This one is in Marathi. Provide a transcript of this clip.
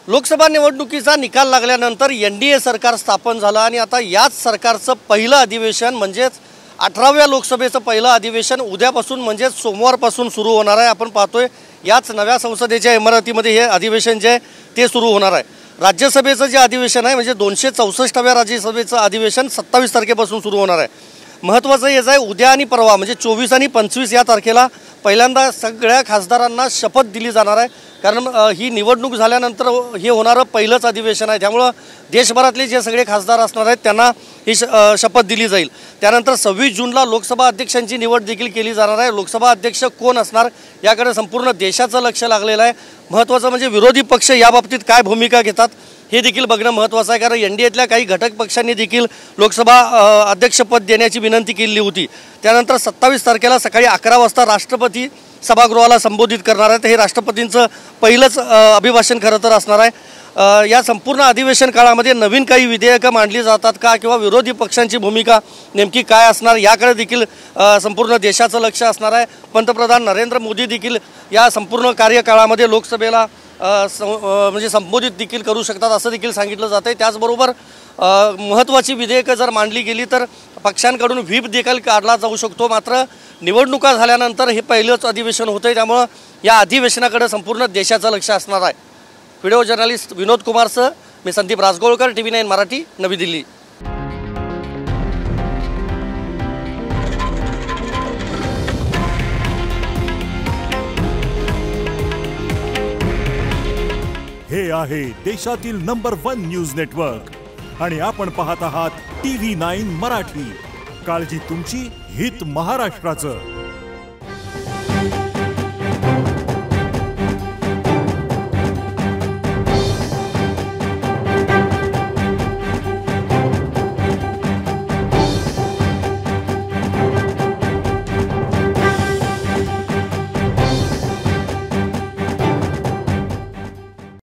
लोकसभा निवडणुकीचा निकाल लागल्यानंतर एनडीए सरकार स्थापन झालं आणि आता याच सरकारचं पहिलं अधिवेशन म्हणजेच 18व्या लोकसभेचं पहिलं अधिवेशन उद्यापासून म्हणजेच सोमवारपासून सुरू होणार आहे। आपण पाहतोय याच नव्या संसदेच्या इमारतीमध्ये हे अधिवेशन जे ते सुरू होणार आहे। राज्यसभेचं जे अधिवेशन आहे म्हणजे 264व्या राज्यसभेचं अधिवेशन 27 तारखेपासून सुरू होणार आहे। महत्त्वाचं हेच आहे उद्या आणि परवा म्हणजे 24 आणि 25 या तारखेला पहिल्यांदा सगळ्या खासदारांना शपथ दिली जाणार आहे। कारण ही निवडणूक झाल्यानंतर हे होणारं पहिलंच अधिवेशन आहे, त्यामुळे देशभरातले जे सगळे खासदार असणार आहेत त्यांना ही शपथ दिली जाईल। त्यानंतर 26 जूनला लोकसभा अध्यक्षांची निवड देखील केली जाणार आहे। लोकसभा अध्यक्ष कोण असणार याकडे संपूर्ण देशाचं लक्ष लागलेलं आहे। महत्त्वाचं म्हणजे विरोधी पक्ष याबाबतीत काय भूमिका घेतात हे देखील बघणं महत्त्वाचं आहे, कारण एनडीएतल्या काही घटक पक्षांनी देखील लोकसभा अध्यक्षपद देण्याची विनंती केली होती। त्यानंतर 27 तारखेला सकाळी 11 वाजता राष्ट्रपती सभागृहाला संबोधित करणार आहेत। हे राष्ट्रपतींचं पहिलंच अभिभाषण खरं तर असणार आहे। या संपूर्ण अधिवेशन काळामध्ये नवीन काही विधेयकं मांडली जातात का किंवा विरोधी पक्षांची भूमिका नेमकी काय असणार याकडे देखील संपूर्ण देशाचं लक्ष असणार आहे। पंतप्रधान नरेंद्र मोदी देखील या संपूर्ण कार्यकाळामध्ये लोकसभेला म्हणजे संबोधित देखील करू शकतात असं देखील सांगितलं जातं आहे। त्याचबरोबर महत्त्वाची विधेयकं जर मांडली गेली तर पक्षांकडून व्हीप देखील काढला जाऊ शकतो। मात्र निवडणुका झाल्यानंतर हे पहिलंच अधिवेशन होतं आहे, त्यामुळं या अधिवेशनाकडे संपूर्ण देशाचं लक्ष असणार आहे। व्हिडिओ जर्नलिस्ट विनोद कुमारसह मी संदीप राजगोळकर, TV9 मराठी, नवी दिल्ली। हे आहे देशातील नंबर 1 न्यूज नेटवर्क आणि आपण पाहत आहात TV9 मराठी। काळजी तुमची, हित महाराष्ट्राचं।